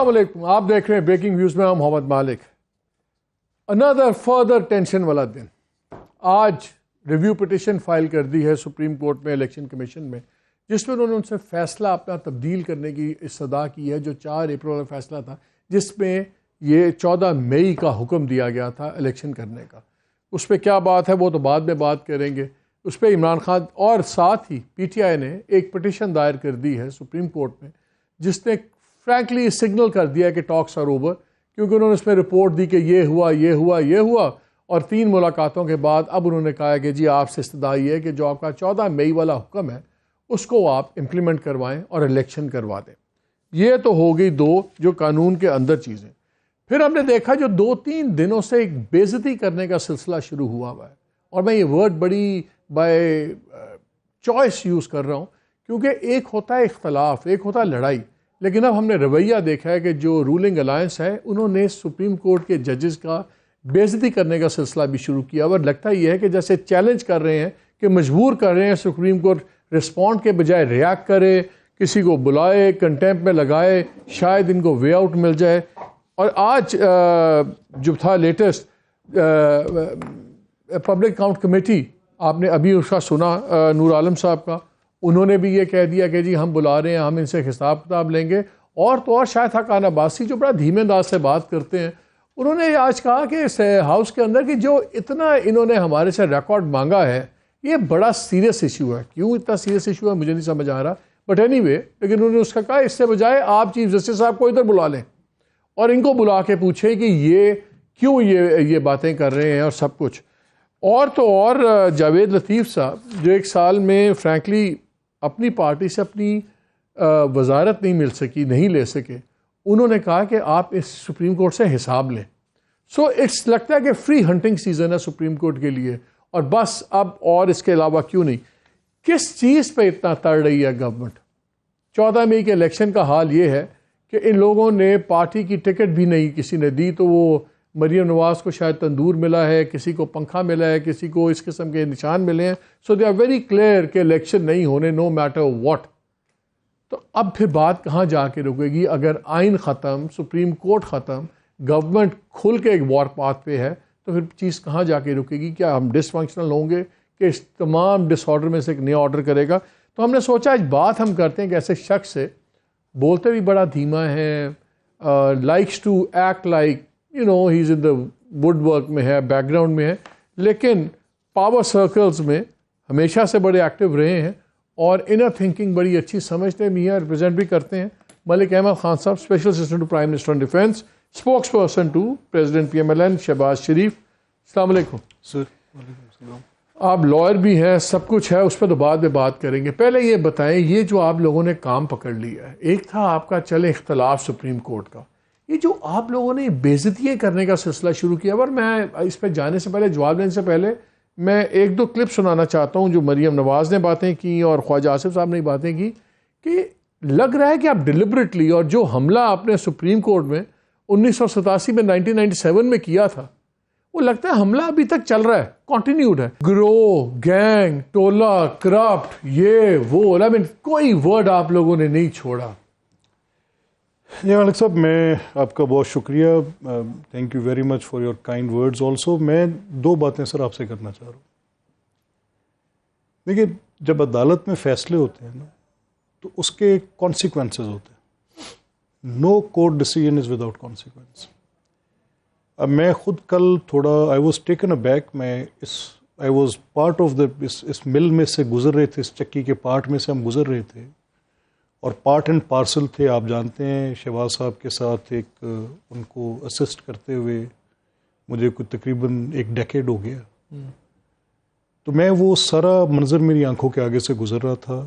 السلام علیکم، آپ دیکھ رہے ہیں بریکنگ ویوز میں محمد مالک۔ اندر فردر ٹینشن والا دن، آج ریویو پٹیشن فائل کر دی ہے سپریم کورٹ میں الیکشن کمیشن میں، جس میں انہوں نے ان سے فیصلہ اپنا تبدیل کرنے کی استدعا کی ہے، جو 4 اپریل کا فیصلہ تھا جس میں یہ 14 مئی کا حکم دیا گیا تھا الیکشن کرنے کا۔ اس پہ کیا بات ہے وہ تو بعد میں بات کریں گے۔ اس پہ عمران خان اور ساتھ ہی پی ٹی آئی نے ایک پٹیشن دائر کر دی ہے سپریم کورٹ میں، جس نے فرینکلی سگنل کر دیا کہ ٹاکس آر اوور، کیونکہ انہوں نے اس میں رپورٹ دی کہ یہ ہوا اور 3 ملاقاتوں کے بعد اب انہوں نے کہا کہ جی آپ سے استدعا یہ ہے کہ جو آپ کا 14 مئی والا حکم ہے اس کو آپ امپلیمنٹ کروائیں اور الیکشن کروا دیں۔ یہ تو ہو گئی 2 جو قانون کے اندر چیزیں۔ پھر ہم نے دیکھا جو 2-3 دنوں سے ایک بے عزتی کرنے کا سلسلہ شروع ہوا ہے، اور میں یہ ورڈ بڑی بائی چوائس یوز کر رہا ہوں، کیونکہ ایک ہوتا ہے اختلاف، ایک ہوتا ہے لڑائی، لیکن اب ہم نے رویہ دیکھا ہے کہ جو رولنگ الائنس ہے انہوں نے سپریم کورٹ کے ججز کا بے عزتی کرنے کا سلسلہ بھی شروع کیا، اور لگتا یہ ہے کہ جیسے چیلنج کر رہے ہیں، کہ مجبور کر رہے ہیں سپریم کورٹ رسپونڈ کے بجائے ریاکٹ کرے، کسی کو بلائے، کنٹیمپٹ میں لگائے، شاید ان کو وے آؤٹ مل جائے۔ اور آج جو تھا لیٹسٹ پبلک اکاؤنٹ کمیٹی، آپ نے ابھی اس کا سنا نور عالم صاحب کا، انہوں نے بھی یہ کہہ دیا کہ جی ہم بلا رہے ہیں، ہم ان سے حساب کتاب لیں گے۔ اور تو اور شاید حقان عباسی جو بڑا دھیمے انداز سے بات کرتے ہیں، انہوں نے آج کہا کہ اس ہاؤس کے اندر کہ جو اتنا انہوں نے ہمارے سے ریکارڈ مانگا ہے یہ بڑا سیریس ایشو ہے۔ کیوں اتنا سیریس ایشو ہے مجھے نہیں سمجھ آ رہا، بٹ اینی وے، لیکن انہوں نے اس کا کہا اس سے بجائے آپ چیف جسٹس صاحب کو ادھر بلا لیں اور ان کو بلا کے پوچھیں کہ یہ کیوں یہ باتیں کر رہے ہیں اور سب کچھ۔ اور تو اور جاوید لطیف صاحب جو 1 سال میں فرینکلی اپنی پارٹی سے اپنی وزارت نہیں مل سکی، نہیں لے سکے، انہوں نے کہا کہ آپ اس سپریم کورٹ سے حساب لیں۔ سو اٹس لگتا ہے کہ فری ہنٹنگ سیزن ہے سپریم کورٹ کے لیے، اور بس اب اور اس کے علاوہ کیوں نہیں۔ کس چیز پہ اتنا تڑ رہی ہے گورنمنٹ؟ 14 مئی کے الیکشن کا حال یہ ہے کہ ان لوگوں نے پارٹی کی ٹکٹ بھی نہیں کسی نے دی، تو وہ مریم نواز کو شاید تندور ملا ہے، کسی کو پنکھا ملا ہے، کسی کو اس قسم کے نشان ملے ہیں۔ سو دے آر ویری کلیئر کہ الیکشن نہیں ہونے، نو میٹر واٹ۔ تو اب پھر بات کہاں جا کے رکے گی؟ اگر آئین ختم، سپریم کورٹ ختم، گورنمنٹ کھل کے ایک وار پاتھ پہ ہے، تو پھر چیز کہاں جا کے رکے گی؟ کیا ہم ڈس فنکشنل ہوں گے کہ اس تمام ڈس آرڈر میں سے ایک نیا آرڈر کرے گا؟ تو ہم نے سوچا آج بات ہم کرتے ہیں کہ ایسے شخص سے، بولتے بھی بڑا دھیما ہے، likes to act like he is in the wood work میں ہے، بیک گراؤنڈ میں ہے، لیکن پاور سرکلز میں ہمیشہ سے بڑے ایکٹیو رہے ہیں اور انر تھنکنگ بڑی اچھی سمجھتے بھی ہیں، ریپرزینٹ بھی کرتے ہیں۔ ملک احمد خان صاحب، special assistant to prime minister on defence, spokesperson to president PMLN Shehbaz Sharif, السلام علیکم سر۔ وعلیکم السلام۔ آپ لائر بھی ہیں، سب کچھ ہے، اس پہ تو بعد میں بات کریں گے۔ پہلے یہ بتائیں، یہ جو آپ لوگوں نے کام پکڑ لیا ہے، ایک تھا آپ کا چلے اختلاف سپریم کورٹ کا، یہ جو آپ لوگوں نے بے عزتیاں کرنے کا سلسلہ شروع کیا، اور میں اس پہ جانے سے پہلے، جواب دینے سے پہلے، میں 1-2 کلپ سنانا چاہتا ہوں جو مریم نواز نے باتیں کی اور خواجہ آصف صاحب نے باتیں کی، کہ لگ رہا ہے کہ آپ ڈیلیبریٹلی، اور جو حملہ آپ نے سپریم کورٹ میں 1987 میں 1997 میں کیا تھا، وہ لگتا ہے حملہ ابھی تک چل رہا ہے، کنٹینیوڈ ہے۔ گروہ، گینگ، ٹولہ، کرپٹ، یہ وہ، کوئی ورڈ آپ لوگوں نے نہیں چھوڑا۔ مالک صاحب، میں آپ کا بہت شکریہ، thank you very much for your kind words also. میں 2 باتیں سر آپ سے کرنا چاہ رہا ہوں۔ دیکھیے، جب عدالت میں فیصلے ہوتے ہیں نا، تو اس کے کانسیکوینسز ہوتے ہیں۔ No court decision is without consequence. اب میں خود کل تھوڑا I was taken aback, میں I was part of the اس مل میں سے گزر رہے تھے، اس چکی کے پارٹ میں سے ہم گزر رہے تھے، اور پارٹ اینڈ پارسل تھے۔ آپ جانتے ہیں شہباز صاحب کے ساتھ ایک ان کو اسسٹ کرتے ہوئے مجھے کوئی تقریباً 1 ڈیکیڈ ہو گیا۔ تو میں وہ سارا منظر میری آنکھوں کے آگے سے گزر رہا تھا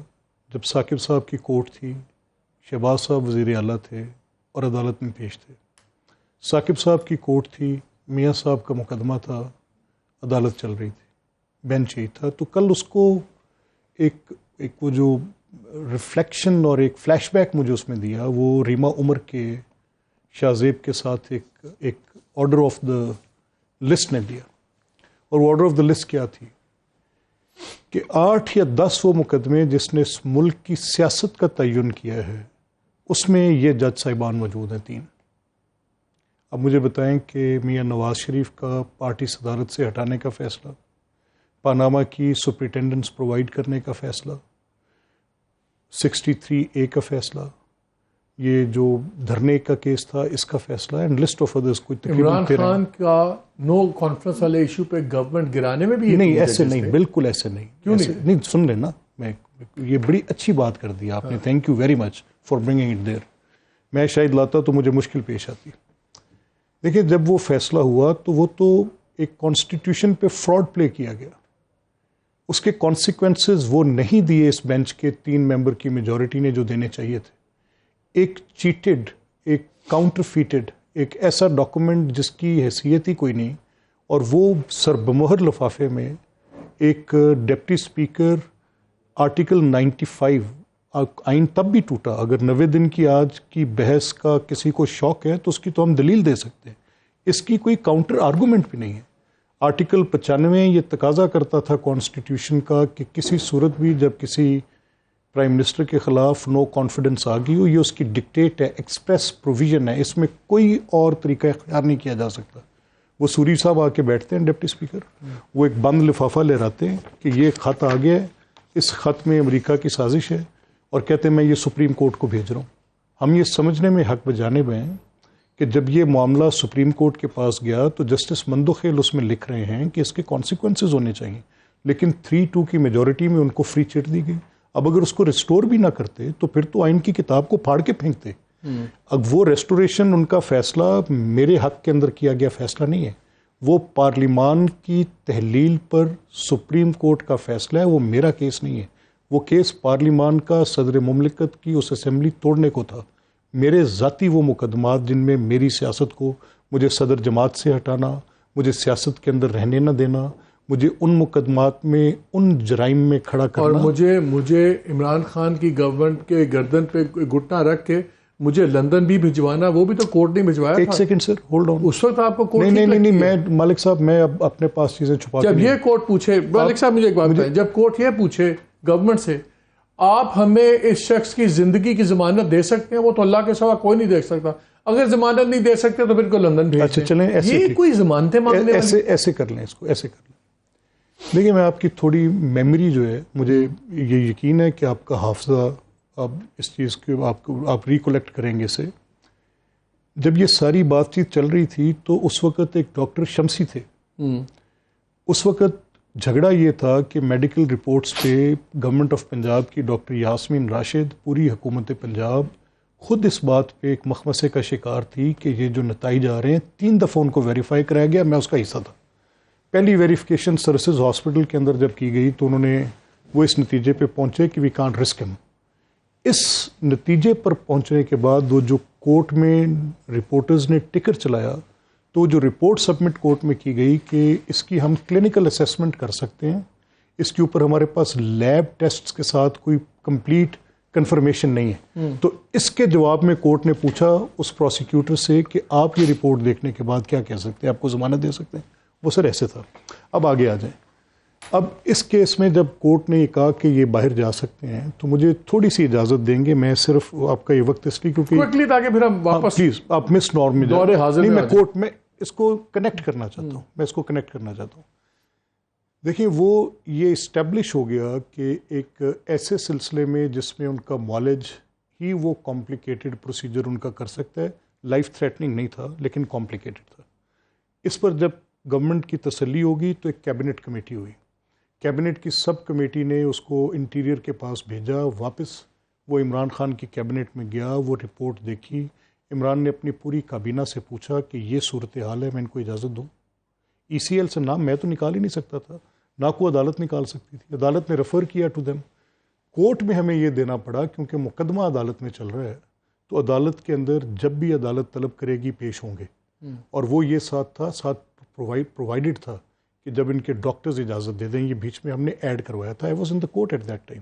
جب ثاقب صاحب کی کورٹ تھی، شہباز صاحب وزیر اعلیٰ تھے اور عدالت میں پیش تھے۔ ثاقب صاحب کی کورٹ تھی، میاں صاحب کا مقدمہ تھا، عدالت چل رہی تھی، بینچ ہی تھا۔ تو کل اس کو ایک وہ جو ریفلیکشن اور ایک فلیش بیک مجھے اس میں دیا، وہ ریما عمر کے شاہ زیب کے ساتھ ایک آرڈر آف دا لسٹ نے دیا۔ اور وہ آرڈر آف دا لسٹ کیا تھی کہ 8 یا 10 وہ مقدمے جس نے اس ملک کی سیاست کا تعین کیا ہے، اس میں یہ جج صاحبان موجود ہیں 3. اب مجھے بتائیں کہ میاں نواز شریف کا پارٹی صدارت سے ہٹانے کا فیصلہ، پاناما کی سپرنٹینڈنٹس پرووائڈ کرنے کا فیصلہ، 63A کا فیصلہ، یہ جو دھرنے کا کیس تھا اس کا فیصلہ، and list of others. Imran Khan کا نو کانفرنس والے ایشو پہ گورنمنٹ گرانے میں بھی نہیں، ایسے نہیں، بالکل ایسے نہیں. کیوں نہیں؟ سن لینا، میں یہ بڑی اچھی بات کر دی آپ نے، thank you very much for bringing it there. میں شاید لاتا تو مجھے مشکل پیش آتی. دیکھیں، جب وہ فیصلہ ہوا تو وہ تو ایک کانسٹیٹیوشن پہ فراڈ پلے کیا گیا. اس کے کانسیکوینسز وہ نہیں دیے اس بینچ کے 3 ممبر کی میجورٹی نے جو دینے چاہیے تھے. ایک چیٹڈ، ایک کاؤنٹر فیٹڈ، ایک ایسا ڈاکومنٹ جس کی حیثیت ہی کوئی نہیں، اور وہ سربمہر لفافے میں ایک ڈپٹی اسپیکر، آرٹیکل 95 آئین تب بھی ٹوٹا. اگر 90 دن کی آج کی بحث کا کسی کو شوق ہے تو اس کی تو ہم دلیل دے سکتے ہیں. اس کی کوئی کاؤنٹر آرگومنٹ بھی نہیں ہے. آرٹیکل 95 یہ تقاضا کرتا تھا کانسٹیٹیوشن کا کہ کسی صورت بھی جب کسی پرائم منسٹر کے خلاف نو کانفیڈنس آ گئی ہو، یہ اس کی ڈکٹیٹ ہے، ایکسپریس پروویژن ہے، اس میں کوئی اور طریقہ اختیار نہیں کیا جا سکتا. وہ سوری صاحب آ کے بیٹھتے ہیں ڈپٹی اسپیکر، وہ ایک بند لفافہ لے آتے ہیں کہ یہ خط آ گیا ہے، اس خط میں امریکہ کی سازش ہے، اور کہتے ہیں میں یہ سپریم کورٹ کو بھیج رہا ہوں. ہم یہ سمجھنے میں حق بجانب ہیں کہ جب یہ معاملہ سپریم کورٹ کے پاس گیا تو جسٹس مندوخیل اس میں لکھ رہے ہیں کہ اس کے کانسیکوینسز ہونے چاہیے، لیکن 3-2 کی میجورٹی میں ان کو فری چٹ دی گئی. اب اگر اس کو ریسٹور بھی نہ کرتے تو پھر تو آئین کی کتاب کو پھاڑ کے پھینکتے. اب وہ ریسٹوریشن ان کا فیصلہ میرے حق کے اندر کیا گیا فیصلہ نہیں ہے، وہ پارلیمان کی تحلیل پر سپریم کورٹ کا فیصلہ ہے، وہ میرا کیس نہیں ہے. وہ کیس پارلیمان کا صدر مملکت کی اس اسمبلی توڑنے کو تھا. میرے ذاتی وہ مقدمات جن میں میری سیاست کو، مجھے صدر جماعت سے ہٹانا، مجھے سیاست کے اندر رہنے نہ دینا، مجھے ان مقدمات میں ان جرائم میں کھڑا کرنا، اور مجھے عمران خان کی گورنمنٹ کے گردن پہ گھٹنا رکھ کے مجھے لندن بھی بھجوانا، وہ بھی تو کورٹ نے بھجوایا تھا. ایک سیکنڈ سر، ہولڈ آن. اس وقت آپ کو کورٹ نہیں، میں مالک صاحب، میں اب اپنے پاس چیزیں چھپا جب یہ کورٹ پوچھے، مالک صاحب مجھے ایک بات بتائیں، جب کورٹ یہ پوچھے گورنمنٹ سے آپ ہمیں اس شخص کی زندگی کی ضمانت دے سکتے ہیں، وہ تو اللہ کے سوا کوئی نہیں دے سکتا، اگر ضمانت نہیں دے سکتے تو پھر کو لندن بھیج دیں. اچھا چلیں، یہ کوئی ضمانتیں مانگنے والی؟ ایسے کر لیں اس کو، ایسے کر لیں. دیکھیں، میں آپ کی تھوڑی میموری جو ہے، مجھے یہ یقین ہے کہ آپ کا حافظہ اب اس چیز کے آپ ریکولیکٹ کریں گے اسے. جب یہ ساری بات چیت چل رہی تھی تو اس وقت ایک ڈاکٹر شمسی تھے. اس وقت جھگڑا یہ تھا کہ میڈیکل رپورٹس پہ گورنمنٹ آف پنجاب کی ڈاکٹر یاسمین راشد، پوری حکومت پنجاب خود اس بات پہ ایک مخمسے کا شکار تھی کہ یہ جو نتائج آ رہے ہیں، 3 دفعہ ان کو ویریفائی کرایا گیا، میں اس کا حصہ تھا. پہلی ویریفیکیشن سرسز ہاسپٹل کے اندر جب کی گئی تو انہوں نے وہ اس نتیجے پہ پہنچے کہ وی کانٹ رسک ہم. اس نتیجے پر پہنچنے کے بعد وہ جو کورٹ میں رپورٹرز نے ٹکر چلایا، تو جو رپورٹ سبمٹ کورٹ میں کی گئی کہ اس کی ہم کلینکل اسیسمنٹ کر سکتے ہیں، اس کے اوپر ہمارے پاس لیب ٹیسٹس کے ساتھ کوئی کمپلیٹ کنفرمیشن نہیں ہے. تو اس کے جواب میں کورٹ نے پوچھا اس پروسیکیوٹر سے کہ آپ یہ رپورٹ دیکھنے کے بعد کیا کہہ سکتے ہیں، آپ کو ضمانت دے سکتے ہیں؟ وہ سر ایسے تھا. اب آگے آ جائیں. اب اس کیس میں جب کورٹ نے یہ کہا کہ یہ باہر جا سکتے ہیں تو مجھے تھوڑی سی اجازت دیں گے، میں صرف آپ کا یہ وقت اس لیے کیونکہ تاکہ پھر ہم واپس پلیز آپ مس نارم میں دور حاضر نہیں، میں میں کورٹ میں اس کو کنیکٹ کرنا چاہتا ہوں، میں اس کو کنیکٹ کرنا چاہتا ہوں. دیکھیں، وہ یہ اسٹیبلش ہو گیا کہ ایک ایسے سلسلے میں جس میں ان کا معالج ہی وہ کمپلیکیٹڈ پروسیجر ان کا کر سکتا ہے، لائف تھریٹننگ نہیں تھا لیکن کمپلیکیٹڈ تھا. اس پر جب گورنمنٹ کی تسلی ہوگی تو ایک کیبنٹ کمیٹی ہوئی، کیبنٹ کی سب کمیٹی نے اس کو انٹیریئر کے پاس بھیجا، واپس وہ عمران خان کی کیبنٹ میں گیا، وہ رپورٹ دیکھی. عمران نے اپنی پوری کابینہ سے پوچھا کہ یہ صورتحال ہے، میں ان کو اجازت دوں. ECL سے نام میں تو نکال ہی نہیں سکتا تھا، نہ کو عدالت نکال سکتی تھی. عدالت نے ریفر کیا ٹو دیم. کورٹ میں ہمیں یہ دینا پڑا کیونکہ مقدمہ عدالت میں چل رہا ہے، تو عدالت کے اندر جب بھی عدالت طلب کرے گی پیش ہوں گے. اور وہ یہ ساتھ پرووائڈڈ تھا کہ جب ان کے ڈاکٹرز اجازت دے دیں. یہ بیچ میں ہم نے ایڈ کروایا تھا. I was in the court at that time.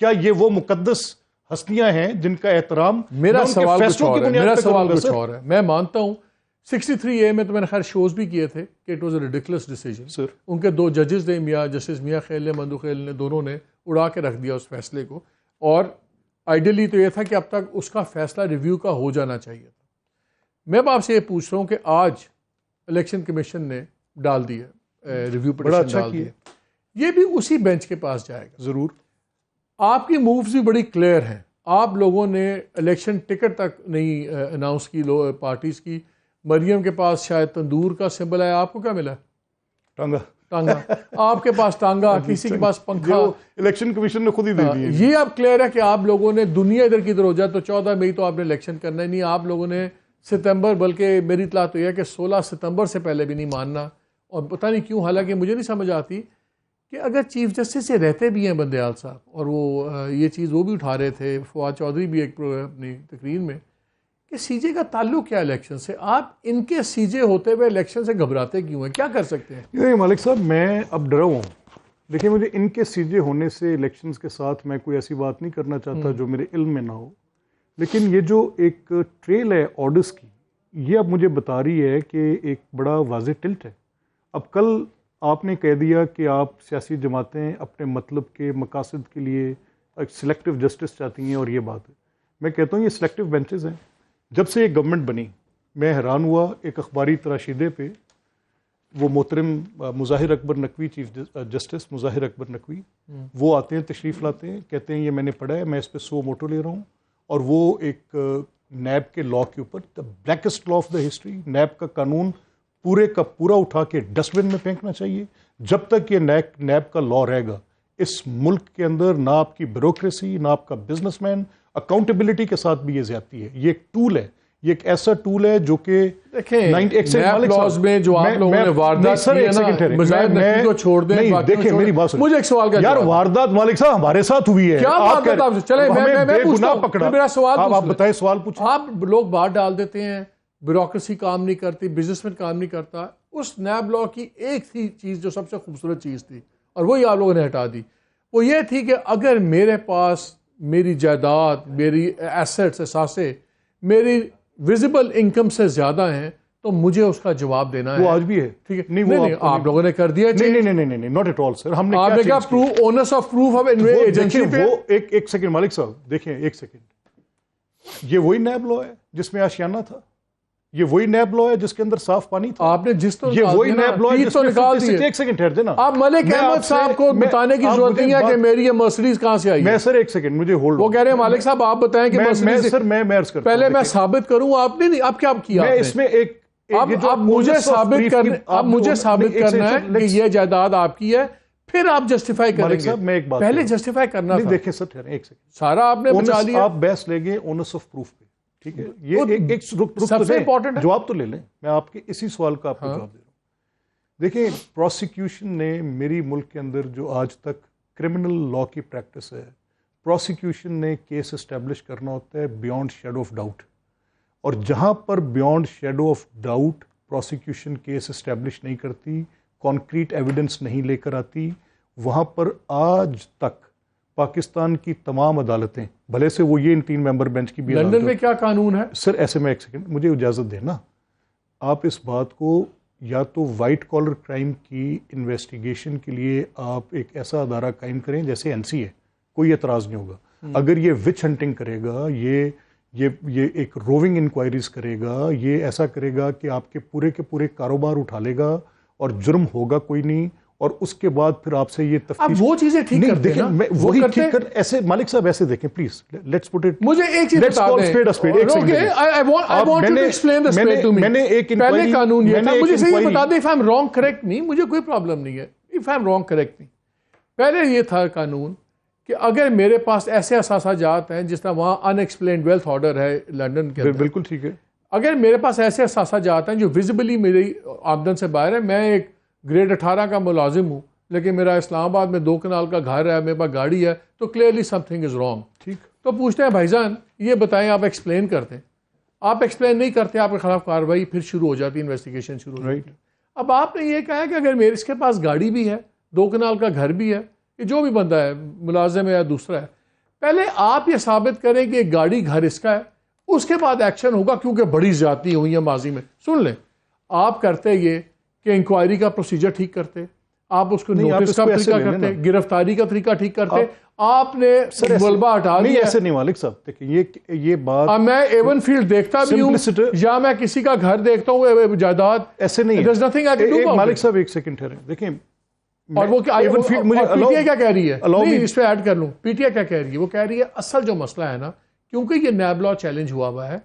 کیا یہ وہ مقدس ہستیاں ہیں جن کا احترام میرا سوال کچھ اور ہے. میرا سوال کچھ اور ہے. میں مانتا ہوں 63A میں تو میں نے خیر شوز بھی کیے تھے کہ it was a ridiculous decision. ان کے 2 ججز نے جسٹس میاں خیل نے مندو خیل نے دونوں نے اڑا کے رکھ دیا اس فیصلے کو, اور آئیڈیلی تو یہ تھا کہ اب تک اس کا فیصلہ ریویو کا ہو جانا چاہیے تھا. میں آپ سے یہ پوچھ رہا ہوں کہ آج الیکشن کمیشن نے ڈال دی ہے ریویو پٹیشن ڈال دی ہے, یہ بھی اسی بینچ کے پاس جائے گا. ضرور. آپ کی مووز بھی بڑی کلیئر ہیں. آپ لوگوں نے الیکشن ٹکٹ تک نہیں اناؤنس کی پارٹیز کی. مریم کے پاس شاید تندور کا سمبل ہے, آپ کو کیا ملا؟ ٹانگا. آپ کے پاس ٹانگا, کسی کے پاس پنکھا. الیکشن کمیشن نے خود ہی دے دی. یہ اب کلیئر ہے کہ آپ لوگوں نے دنیا ادھر کی ادھر ہو جائے تو 14 مئی تو آپ نے الیکشن کرنا ہی نہیں. آپ لوگوں نے ستمبر, بلکہ میری اطلاع تو یہ ہے کہ 16 ستمبر سے پہلے بھی نہیں ماننا. اور پتہ نہیں کیوں, حالانکہ مجھے نہیں سمجھ آتی کہ اگر چیف جسٹس سے رہتے بھی ہیں بندیال صاحب, اور وہ یہ چیز وہ بھی اٹھا رہے تھے, فواد چودھری بھی ایک اپنی تقریر میں, کہ سی جے کا تعلق کیا الیکشن سے؟ آپ ان کے سی جے ہوتے ہوئے الیکشن سے گھبراتے کیوں ہیں؟ کیا کر سکتے ہیں؟ نہیں مالک صاحب, میں اب ڈرا ہوں. دیکھیں, مجھے ان کے سی جے ہونے سے الیکشنز کے ساتھ میں کوئی ایسی بات نہیں کرنا چاہتا جو میرے علم میں نہ ہو, لیکن یہ جو ایک ٹریل ہے آرڈرز کی, یہ اب مجھے بتا رہی ہے کہ ایک بڑا واضح ٹلٹ ہے. اب کل آپ نے کہہ دیا کہ آپ سیاسی جماعتیں اپنے مطلب کے مقاصد کے لیے ایک سلیکٹیو جسٹس چاہتی ہیں, اور یہ بات ہے. میں کہتا ہوں یہ سلیکٹیو بینچز ہیں. جب سے یہ گورنمنٹ بنی میں حیران ہوا, ایک اخباری تراشیدے پہ وہ محترم مظاہر اکبر نقوی, چیف جسٹس مظاہر اکبر نقوی, وہ آتے ہیں, تشریف لاتے ہیں, کہتے ہیں یہ میں نے پڑھا ہے, میں اس پہ 100 موٹو لے رہا ہوں. اور وہ ایک نیب کے لا کے اوپر, the blackest law of the history, NAB کا قانون پورے کا پورا اٹھا کے ڈسٹ بن میں پھینکنا چاہیے. جب تک یہ نیب کا لا رہے گا اس ملک کے اندر, نہ آپ کی بیوروکریسی, نہ آپ کا بزنس مین, اکاؤنٹیبلٹی کے ساتھ بھی یہ زیادتی ہے. یہ ایک ٹول ہے, یہ ایک ایسا ٹول ہے جو کہ نیب لاز میں جو آپ لوگوں نے واردات کی ہے نا, مظاہر نقوی کو چھوڑ دیں. دیکھیں میری بات سنیں, مجھے ایک سوال کا یار واردات مالک صاحب ہمارے ساتھ ہوئی ہے. کیا واردات آپ سے؟ چلے میں پوچھتا ہوں, میرا سوال آپ بتائیں, سوال پوچھیں. آپ لوگ بات ڈال دیتے ہیں, بیوروکریسی کام نہیں کرتی, بزنس مین کام نہیں کرتا. اس نیب لا کی ایک تھی چیز جو سب سے خوبصورت چیز تھی, اور وہی آپ لوگوں نے ہٹا دی. وہ یہ تھی کہ اگر میرے پاس میری جائیداد, میری ایسٹس, اثاثے میری ویزیبل انکم سے زیادہ ہیں تو مجھے اس کا جواب دینا ہے. وہ آج بھی ہے. ٹھیک ہے, نہیں آپ لوگوں نے کر دیا. نہیں ناٹ ایٹ آل سر. ہم نے آپ نے کہا owners of proof of agency پہ. وہ ایک سیکنڈ مالک صاحب دیکھیں, ایک سیکنڈ, یہ وہی نیب لا ہے جس میں آشیانہ تھا, یہ وہی نیب لا ہے جس کے اندر صاف پانی تھا. آپ نے جس تو یہ وہی نیب لا ہے جس میں نکال دی. ایک سیکنڈ ٹھہر دینا. آپ ملک احمد صاحب کو بتانے کی ضرورت نہیں ہے کہ میری یہ مرسڈیز کہاں سے آئی. میں سر ایک سیکنڈ مجھے ہولڈ, وہ کہہ رہے ہیں مالک صاحب آپ بتائیں کہ مرسڈیز. سر میں عرض کرتا ہوں, پہلے میں ثابت کروں. آپ نے نہیں, آپ کیا کیا میں اس میں ایک اب مجھے ثابت کرنا ہے کہ یہ جائیداد آپ کی ہے, پھر آپ جسٹیفائی کریں گے. میں ایک بات پہلے جسٹیفائی کرنا تھا. دیکھیں سر ایک سیکنڈ, سارا آپ نے بچا لیا. آپ بحث لیں گے اونرس آف پروف پہ, ٹھیک ہے, یہ ایک سب سے امپورٹنٹ جواب تو لے لیں. میں آپ کے اسی سوال کا آپ کو جواب دے رہا ہوں. دیکھیں, پروسیکیوشن نے میری ملک کے اندر جو آج تک کرمنل لا کی پریکٹس ہے, پروسیکیوشن نے کیس اسٹیبلش کرنا ہوتا ہے بیونڈ شیڈو آف ڈاؤٹ, اور جہاں پر beyond shadow of doubt prosecution case establish نہیں کرتی, کانکریٹ ایویڈنس نہیں لے کر آتی, وہاں پر آج تک پاکستان کی تمام عدالتیں, بھلے سے وہ یہ ان 3 ممبر بینچ کی بھی, لندن میں کیا قانون ہے سر؟ ایسے میں ایک سیکنڈ مجھے اجازت دینا. آپ اس بات کو یا تو وائٹ کالر کرائم کی انویسٹیگیشن کے لیے آپ ایک ایسا ادارہ قائم کریں جیسے NC ہے, کوئی اعتراض نہیں ہوگا. اگر یہ وچ ہنٹنگ کرے گا, یہ ایک روونگ انکوائریز کرے گا, یہ ایسا کرے گا کہ آپ کے پورے کاروبار اٹھا لے گا اور جرم ہوگا کوئی نہیں, اور اس کے بعد پھر آپ سے یہ تفتیش. اب وہ چیزیں ٹھیک کرتے ہیں نا, وہی ٹھیک کر. ایسے مالک صاحب ایسے دیکھیں پلیز, لیٹس پٹ اٹ. مجھے ایک چیز بتا دیں, میں نے ایک پہلے قانون یہ تھا, مجھے صحیح بتا دیں, if I'm wrong correct نہیں, مجھے کوئی پرابلم نہیں ہے, if I'm wrong correct نہیں. پہلے یہ تھا قانون کہ اگر میرے پاس ایسے اثاثہ جات ہیں جس طرح وہاں ان ایکسپلینڈ ویلتھ آرڈر ہے لنڈن کے اندر, بالکل ٹھیک ہے, اگر میرے پاس ایسے اثاثہ جات ہیں جو ویزیبلی میری آمدن سے باہر ہے, میں ایک گریڈ 18 کا ملازم ہوں لیکن میرا اسلام آباد میں 2 کنال کا گھر ہے, میرے پاس گاڑی ہے, تو clearly some thing is wrong. ٹھیک, تو پوچھتے ہیں بھائی جان یہ بتائیں, آپ ایکسپلین کرتے ہیں, آپ ایکسپلین نہیں کرتے, آپ کے خلاف کارروائی پھر شروع ہو جاتی, انویسٹیگیشن شروع ہو جاتی. اب آپ نے یہ کہا کہ اگر اس کے پاس گاڑی بھی ہے, 2 کنال کا گھر بھی ہے, یہ جو بھی بندہ ہے ملازم ہے یا دوسرا ہے, پہلے آپ یہ ثابت کریں کہ گاڑی گھر اس کا ہے, اس کے بعد ایکشن ہوگا, کیونکہ بڑی زیادتی ہوئی ہیں ماضی میں. سن لیں, آپ کرتے یہ کہ انکوائری کا پروسیجر ٹھیک کرتے, آپ اس کو نوٹس کا طریقہ کرتے, گرفتاری کا طریقہ ٹھیک کرتے, آپ نے ملبہ ہٹا دیا. ایسے نہیں مالک صاحب, دیکھیں یہ بات, میں ایون فیلڈ دیکھتا بھی ہوں یا میں کسی کا گھر دیکھتا ہوں جائیداد, ایسے نہیں ہے. مالک صاحب ایک سیکنڈ ٹھہریں, دیکھیں, اور وہ پی ٹی اے کیا کہہ رہی ہے, نہیں اس پہ ایڈ کر لوں, پی ٹی اے کیا کہہ رہی ہے, وہ کہہ رہی ہے اصل جو مسئلہ ہے نا, کیونکہ یہ نیب لا چیلنج ہوا ہے,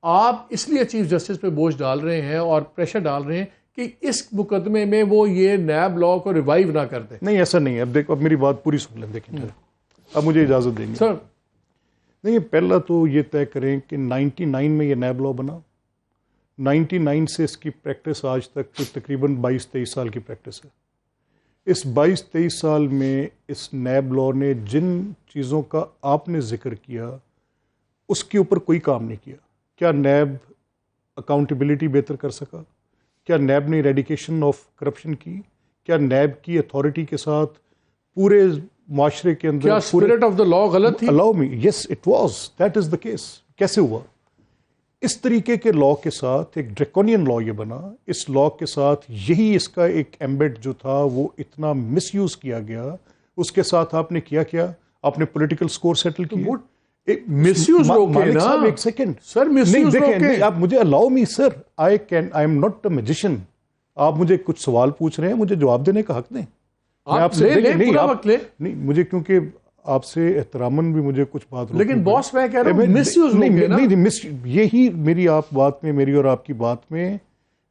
آپ اس لیے چیف جسٹس پہ بوجھ ڈال رہے ہیں اور پریشر ڈال رہے ہیں کہ اس مقدمے میں وہ یہ نیب لا کو ریوائیو نہ کر دے. نہیں ایسا نہیں ہے. اب دیکھو, اب میری بات پوری سن لیں, دیکھیں اب مجھے اجازت دیں گے سر. نہیں, پہلا تو یہ طے کریں کہ 99 میں یہ نیب لا بنا, 99 سے اس کی پریکٹس آج تک تقریباً 22-23 سال کی پریکٹس ہے. اس 22-23 سال میں اس نیب لا نے جن چیزوں کا آپ نے ذکر کیا اس کے اوپر کوئی کام نہیں کیا. کیا نیب اکاؤنٹیبلٹی بہتر کر سکا؟ کیا نیب نے ایریڈیکیشن آف کرپشن کی؟ کیا نیب کی اتھارٹی کے ساتھ پورے معاشرے کے اندر اسپرٹ آف دا لا غلط تھی؟ Allow me, yes it was, that is the case. کیسے ہوا؟ اس طریقے کے لا کے ساتھ ایک ڈریکونین لا یہ بنا, اس لا کے ساتھ یہی اس کا ایک ایمبیڈ جو تھا وہ اتنا مس یوز کیا گیا. اس کے ساتھ آپ نے کیا, آپ نے پولیٹیکل سکور سیٹل کیا. مس یوز روکے نا. ایک سیکنڈ سر, مس یوز روکے. آپ مجھے allow me sir, I am not a magician. آپ مجھے کچھ سوال پوچھ رہے ہیں, مجھے جواب دینے کا حق دیں. آپ سے نہیں, مجھے کیونکہ آپ سے احتراماً بھی مجھے کچھ بات, لیکن باس میں کہہ رہا ہوں مس یوز روکے نا. نہیں, یہی میری آپ بات میں, میری اور آپ کی بات میں,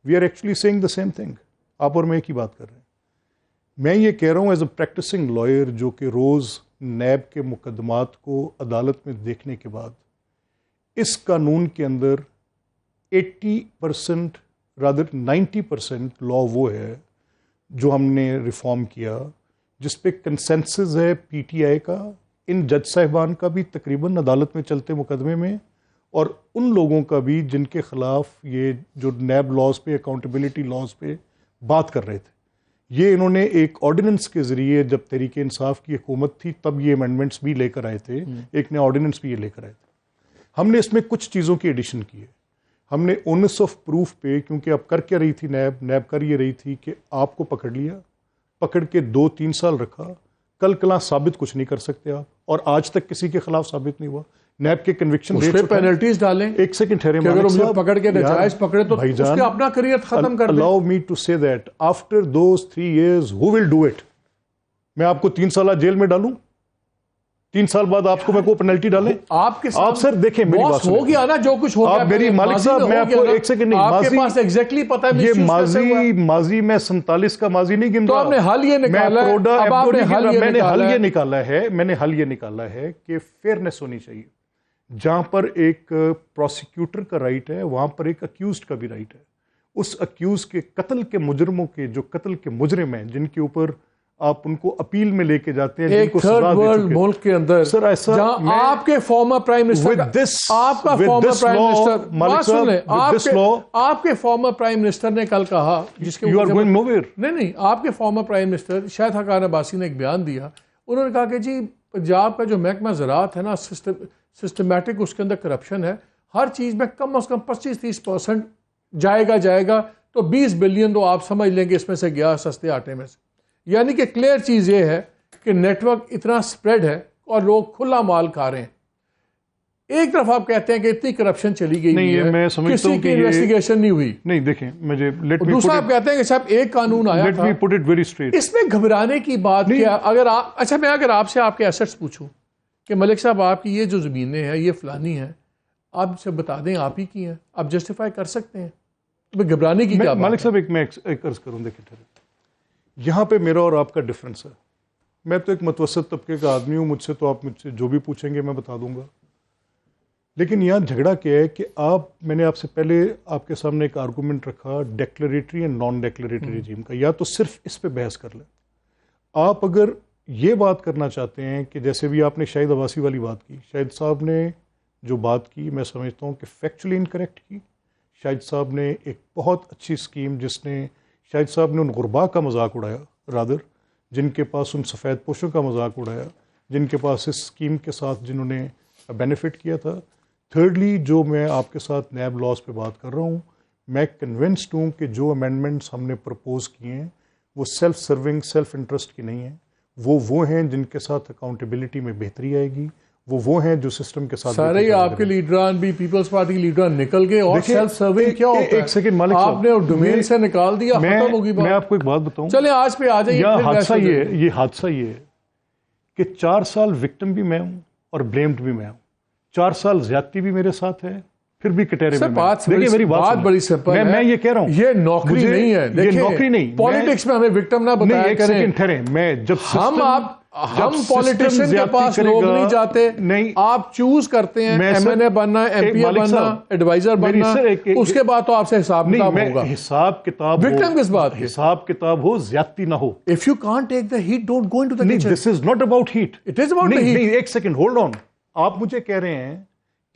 we are actually seeing the same thing. آپ اور میں ایک ہی بات کر رہے ہیں. میں یہ کہہ رہا ہوں ایز اے پریکٹسنگ لائر جو کہ روز نیب کے مقدمات کو عدالت میں دیکھنے کے بعد, اس قانون کے اندر 80% رادر 90% لا وہ ہے جو ہم نے ریفارم کیا, جس پہ کنسنسس ہے پی ٹی آئی کا, ان جج صاحبان کا بھی تقریباً عدالت میں چلتے مقدمے میں, اور ان لوگوں کا بھی جن کے خلاف یہ جو نیب لاز پہ, اکاؤنٹیبلٹی لاز پہ بات کر رہے تھے. یہ انہوں نے ایک آرڈیننس کے ذریعے, جب تحریک انصاف کی حکومت تھی تب یہ امینڈمنٹس بھی لے کر آئے تھے, ایک نیا آرڈیننس بھی یہ لے کر آئے تھے. ہم نے اس میں کچھ چیزوں کی ایڈیشن کی ہے. ہم نے اونس آف پروف پہ, کیونکہ اب کر کیا رہی تھی نیب کر یہ رہی تھی کہ آپ کو پکڑ لیا, پکڑ کے 2-3 سال رکھا, کل کلاں ثابت کچھ نہیں کر سکتے آپ, اور آج تک کسی کے خلاف ثابت نہیں ہوا. نیب کے کنوکشن اس پہ پینلٹیز ڈالیں. ایک سیکنڈ ٹھہرے, اگر مجھے پکڑ کے ناجائز پکڑے تو اس کا اپنا کریئر ختم کر دیں. allow me to say that after those 3 years who will do it? میں آپ کو 3 سالہ جیل میں ڈالوں, 3 سال بعد آپ کو میں کو پینلٹی ڈالیں. آپ سر دیکھیں میری بات ہو گیا نا جو کچھ ہو گیا. آپ میری مالک صاحب, میں آپ کو ایک سیکنڈ نہیں, آپ کے پاس ایگزیکٹلی پتہ ہے یہ ماضی میں 47 کا ماضی نہیں گن رہا. تو آپ نے حل یہ نکالا ہے, اب آپ نے حل یہ نکالا ہے کہ فیئرنیس ہونی چاہیے. جہاں پر ایک پروسیکیوٹر کا رائٹ ہے وہاں پر ایک اکیوزڈ کا بھی رائٹ ہے. اس اکیوز کے قتل کے مجرموں کے, جو قتل کے مجرم ہیں, جن کے اوپر آپ ان کو اپیل میں لے کے جاتے ہیں, ایک تھرڈ ورلڈ ملک کے اندر, سر ایسا جہاں آپ کے فارمر پرائم منسٹر, آپ کا فارمر پرائم منسٹر, آپ کے فارمر پرائم منسٹر نے کل کہا, جس کے you are going nowhere, نہیں, آپ کے former prime minister Shahid Khaqan Abbasi نے ایک بیان دیا. انہوں نے کہا کہ جی پنجاب کا جو محکمہ زراعت ہے نا, سسٹمیٹک اس کے اندر کرپشن ہے, ہر چیز میں کم از کم 25-30% جائے گا, تو 20 بلین تو آپ سمجھ لیں گے اس میں سے گیا سستے آٹے میں سے. یعنی کہ کلیئر چیز یہ ہے کہ نیٹ ورک اتنا سپریڈ ہے اور لوگ کھلا مال کھا رہے ہیں. ایک طرف آپ کہتے ہیں کہ اتنی کرپشن چلی گئی ہے, میں سمجھتا کسی ہوں کی انویسٹیگیشن نہیں ہوئی. نہیں دیکھیں, مجھے دوسرا آپ کہتے ہیں کہ صاحب ایک قانون آیا تھا, اس میں گھبرانے کی بات کیا. اگر آپ سے آپ کے ایسٹس پوچھوں کہ ملک صاحب آپ کی یہ جو زمینیں ہیں یہ فلانی ہیں, آپ سے بتا دیں آپ ہی کی ہیں, آپ جسٹیفائی کر سکتے ہیں, تو گھبرانے کی کیا بات ہے؟ مالک صاحب میں ایک عرض کروں, دیکھیں یہاں پہ میرا اور آپ کا ڈفرنس ہے. میں تو ایک متوسط طبقے کا آدمی ہوں, مجھ سے جو بھی پوچھیں گے میں بتا دوں گا. لیکن یہاں جھگڑا کیا ہے کہ میں نے آپ سے پہلے آپ کے سامنے ایک آرگومنٹ رکھا ڈیکلیریٹری اینڈ نان ڈیکلیریٹری رجیم کا, یا تو صرف اس پہ بحث کر لیں. آپ اگر یہ بات کرنا چاہتے ہیں کہ جیسے بھی آپ نے شاہد عباسی والی بات کی, شاہد صاحب نے جو بات کی میں سمجھتا ہوں کہ فیکچولی انکریکٹ کی. شاہد صاحب نے ایک بہت اچھی اسکیم, جس نے شاہد صاحب نے ان غربا کا مذاق اڑایا, رادر جن کے پاس ان سفید پوشوں کا مذاق اڑایا, جن کے پاس اس اسکیم کے ساتھ جنہوں نے بینیفٹ کیا تھا. تھرڈلی جو میں آپ کے ساتھ نیب لاس پہ بات کر رہا ہوں, میں کنونسڈ ہوں کہ جو امینڈمنٹس ہم نے پرپوز کیے ہیں وہ سیلف سرونگ سیلف انٹرسٹ کی نہیں ہیں. وہ ہیں جن کے ساتھ اکاؤنٹیبلٹی میں بہتری آئے گی, وہ ہیں جو سسٹم کے ساتھ. سارے ہی آپ کے لیڈران بھی پیپلز پارٹی کے لیڈران نکل گئے اور سیلف سرونگ کیا ہوتا ہے؟ ایک سیکنڈ مالک صاحب, آپ نے ڈومین سے نکال دیا, ختم ہوگی بات. میں آپ کو ایک بات بتاؤں, چلیں آج پہ آ جائیے. یہ حادثہ یہ ہے کہ 4 سال وکٹم بھی میں ہوں اور بلیمڈ بھی میں ہوں. 4 سال زیادتی بھی میرے ساتھ ہے, پھر بھی کٹہرے میں. دیکھیے میری بات بڑی سمپل ہے, میں یہ کہہ رہا ہوں یہ نوکری نہیں ہے. یہ نوکری نہیں, پالیٹکس میں ہمیں وکٹم نہ بتایا کریں. ایک سیکنڈ ٹھہریں, میں ہم پالیٹیشین کے پاس لوگ نہیں جاتے, آپ چوز کرتے ہیں ایم این اے بننا, ایم پی اے بننا, ایڈوائزر بننا, اس کے بعد تو آپ سے حساب کتاب ہوگا. حساب کتاب وکٹم کس بات کی؟ حساب کتاب ہو, زیادتی نہ ہو. If you can't take the heat, don't go into the kitchen. This is not about heat. It is about the heat. ایک سیکنڈ ہولڈ آن. آپ مجھے کہہ رہے ہیں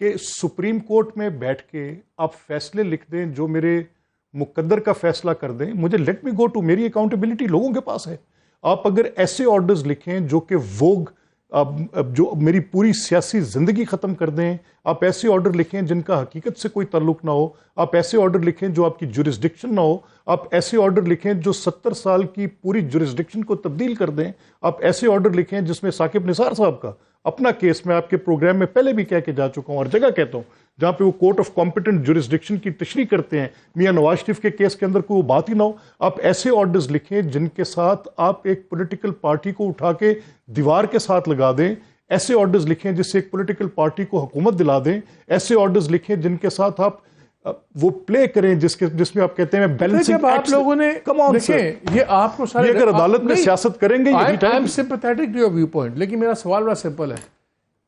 کہ سپریم کورٹ میں بیٹھ کے آپ فیصلے لکھ دیں جو میرے مقدر کا فیصلہ کر دیں. مجھے لیٹ می گو ٹو, میری اکاؤنٹیبلٹی لوگوں کے پاس ہے. آپ اگر ایسے آرڈرز لکھیں جو کہ جو میری پوری سیاسی زندگی ختم کر دیں, آپ ایسے آرڈر لکھیں جن کا حقیقت سے کوئی تعلق نہ ہو, آپ ایسے آرڈر لکھیں جو آپ کی جورسڈکشن نہ ہو, آپ ایسے آرڈر لکھیں جو 70 سال کی پوری جورسڈکشن کو تبدیل کر دیں, آپ ایسے آرڈر لکھیں جس میں ثاقب نثار صاحب کا اپنا کیس میں آپ کے پروگرام میں پہلے بھی کہہ کے جا چکا ہوں اور جگہ کہتا ہوں, جہاں پہ وہ کورٹ آف کمپیٹنٹ جورسڈکشن کی تشریح کرتے ہیں, میاں نواز شریف کے کیس کے اندر کوئی وہ بات ہی نہ ہو. آپ ایسے آرڈرز لکھیں جن کے ساتھ آپ ایک پولیٹیکل پارٹی کو اٹھا کے دیوار کے ساتھ لگا دیں. ایسے آرڈرز لکھیں جس سے ایک پولیٹیکل پارٹی کو حکومت دلا دیں. ایسے آرڈرز لکھیں جن کے ساتھ آپ وہ پلے کریں جس میں آپ کہتے ہیں بیلنسنگ. آپ لوگوں نے یہ آپ کو سارے اگر عدالت میں سیاست کریں گے, sympathetic to your viewpoint, لیکن میرا سوال بڑا سمپل ہے.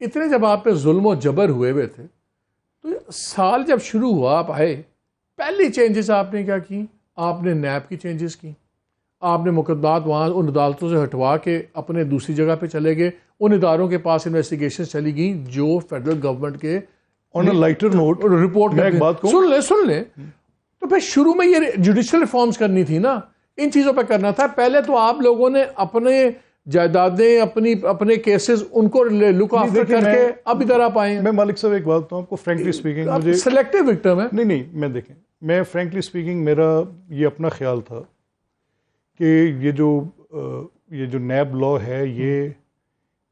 اتنے جب آپ پہ ظلم و جبر ہوئے تھے تو سال جب شروع ہوا, آپ آئے, پہلی چینجز آپ نے کیا کی؟ آپ نے نیب کی چینجز کی, آپ نے مقدمات وہاں ان عدالتوں سے ہٹوا کے اپنے دوسری جگہ پہ چلے گئے. ان اداروں کے پاس انویسٹیگیشن چلی گئیں جو فیڈرل گورنمنٹ کے آن اے لائٹر نوٹ رپورٹ سن لیں. تو پھر شروع میں یہ جوڈیشل ریفارمز کرنی تھی نا, ان چیزوں پہ کرنا تھا. پہلے تو آپ لوگوں نے اپنے جائیدادیں, اپنے کیسز, ان کو لک آفٹر کر کے اب ادھر آپ آئے ہیں. میں مالک صاحب ایک بات بتاؤں آپ کو, فرینکلی اسپیکنگ مجھے سلیکٹیو وکٹم ہے. نہیں میں دیکھیں, میں فرینکلی اسپیکنگ میرا یہ اپنا خیال تھا کہ یہ جو نیب لا ہے یہ